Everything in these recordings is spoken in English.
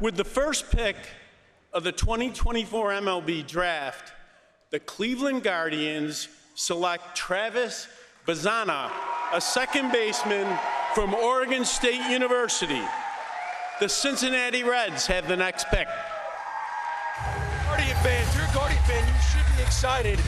With the first pick of the 2024 MLB draft, the Cleveland Guardians select Travis Bazzana, a second baseman from Oregon State University. The Cincinnati Reds have the next pick. Guardian fans, if you're a Guardian fan, you should be excited.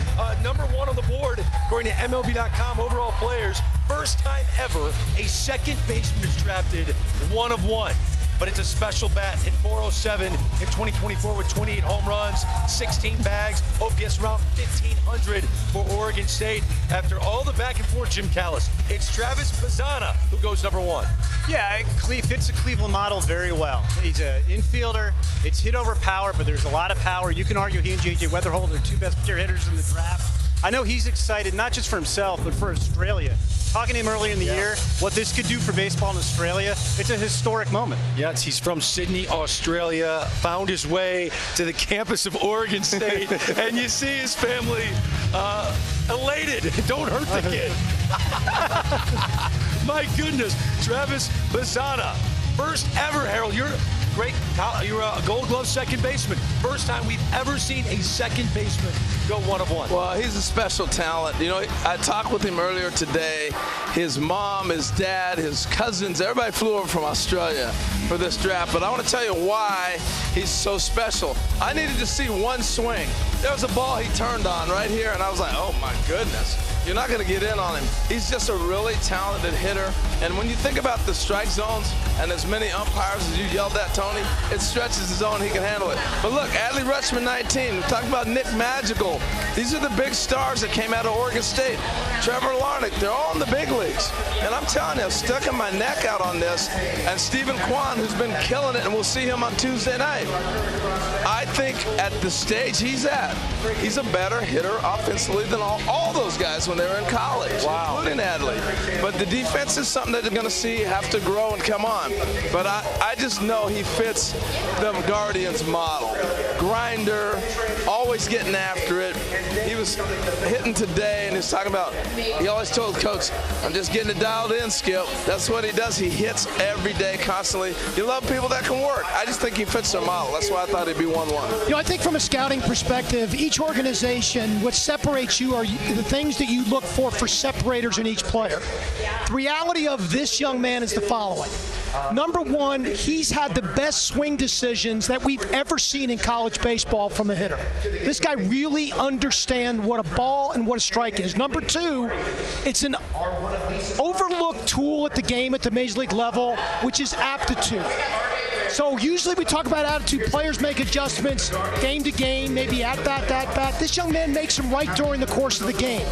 Number one on the board, according to MLB.com overall players, first time ever a second baseman is drafted, one of one. But it's a special bat, hit 407 in 2024 with 28 home runs, 16 bags, OPS around 1,500 for Oregon State. After all the back and forth, Jim Callis, it's Travis Bazzana who goes number one. Yeah, he fits the Cleveland model very well. He's an infielder. It's hit over power, but there's a lot of power. You can argue he and J.J. Weatherholt are two best pure hitters in the draft. I know he's excited, not just for himself, but for Australia. Talking to him earlier in the year, what this could do for baseball in Australia, it's a historic moment. Yes, he's from Sydney, Australia, found his way to the campus of Oregon State, and you see his family elated. Don't hurt the kid. My goodness, Travis Bazzana, first ever, Harold, you're a Gold Glove second baseman. First time we've ever seen a second baseman go one of one. Well, he's a special talent. You know, I talked with him earlier today. His mom, his dad, his cousins, everybody flew over from Australia for this draft. But I want to tell you why he's so special. I needed to see one swing. There was a ball he turned on right here, and I was like, oh my goodness. You're not going to get in on him. He's just a really talented hitter. And when you think about the strike zones and as many umpires as you yelled at, Tony, it stretches the zone, he can handle it. But look, Adley Rutschman, 19. We talked about Nick Magical. These are the big stars that came out of Oregon State. Trevor Larnach, they're all in the big leagues. And I'm telling you, I'm sticking my neck out on this. And Stephen Kwan, who's been killing it, and we'll see him on Tuesday night. I think at the stage he's at, he's a better hitter offensively than all those guys when they were in college, including Adley. But the defense is something that they're going to see have to grow and come on. But I just know he fits the Guardians model. Grinder, always getting after it. He was hitting today, and he was talking about, he always told coach, I'm just getting it dialed in, Skip. That's what he does. He hits every day, constantly. You love people that can work. I just think he fits their model. That's why I thought he'd be 1-1. You know, I think from a scouting perspective, each organization, what separates you are the things that you look for separators in each player. The reality of this young man is the following. Number one, he's had the best swing decisions that we've ever seen in college baseball from a hitter. This guy really understands what a ball and what a strike is. Number two, it's an overlooked tool at the game at the major league level, which is aptitude. So usually we talk about attitude. Players make adjustments game to game, maybe at bat. This young man makes them right during the course of the game.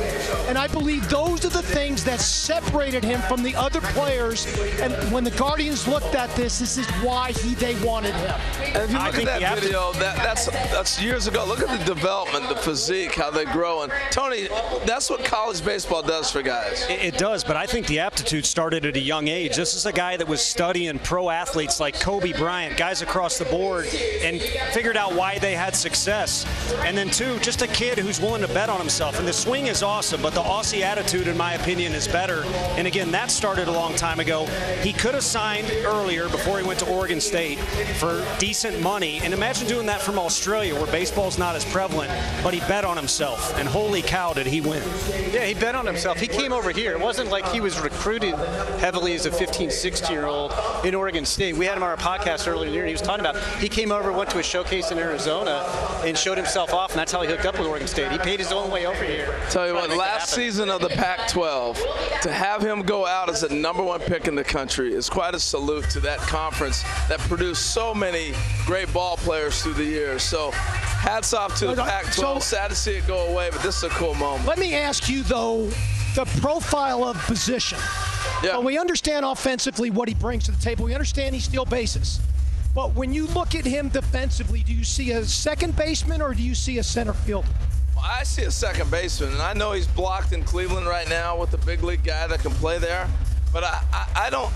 And I believe those are the things that separated him from the other players. And when the Guardians looked at this is why they wanted him. And if you look at that video, that's years ago. Look at the development, the physique, how they grow. And Tony, that's what college baseball does for guys. It does, but I think the aptitude started at a young age. This is a guy that was studying pro athletes like Kobe Bryant, guys across the board, and figured out why they had success. And then two, just a kid who's willing to bet on himself. And the swing is awesome, but the Aussie attitude, in my opinion, is better. And again, that started a long time ago. He could have signed earlier before he went to Oregon State for decent money. And imagine doing that from Australia, where baseball's not as prevalent, but he bet on himself. And holy cow, did he win. Yeah, he bet on himself. He came over here. It wasn't like he was recruited heavily as a 15, 16-year-old in Oregon State. We had him on our podcast earlier in the year, and he was talking about he came over, went to a showcase in Arizona, and showed himself off, and that's how he hooked up with Oregon State. He paid his own way over here. Tell you what, last season of the Pac-12, to have him go out as the #1 pick in the country is quite a salute to that conference that produced so many great ball players through the years. So hats off to the Pac-12. Sad to see it go away, but this is a cool moment. Let me ask you, though, the profile of position. Yeah. Well, we understand offensively what he brings to the table. We understand he steals bases. But when you look at him defensively, do you see a second baseman or do you see a center fielder? Well, I see a second baseman, and I know he's blocked in Cleveland right now with the big league guy that can play there. But I don't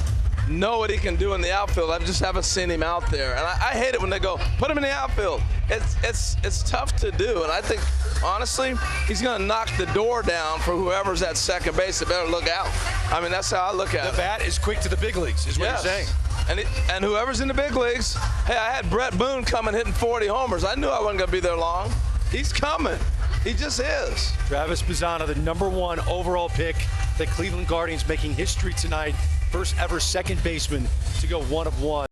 know what he can do in the outfield. I just haven't seen him out there. And I hate it when they go, put him in the outfield. It's tough to do. And I think, honestly, he's going to knock the door down for whoever's at second base. They better look out. I mean, that's how I look at it. The bat is quick to the big leagues, is what you're saying. And whoever's in the big leagues, hey, I had Brett Boone coming hitting 40 homers. I knew I wasn't going to be there long. He's coming. He just is. Travis Bazzana, the #1 overall pick. The Cleveland Guardians making history tonight. First ever second baseman to go 1 of 1.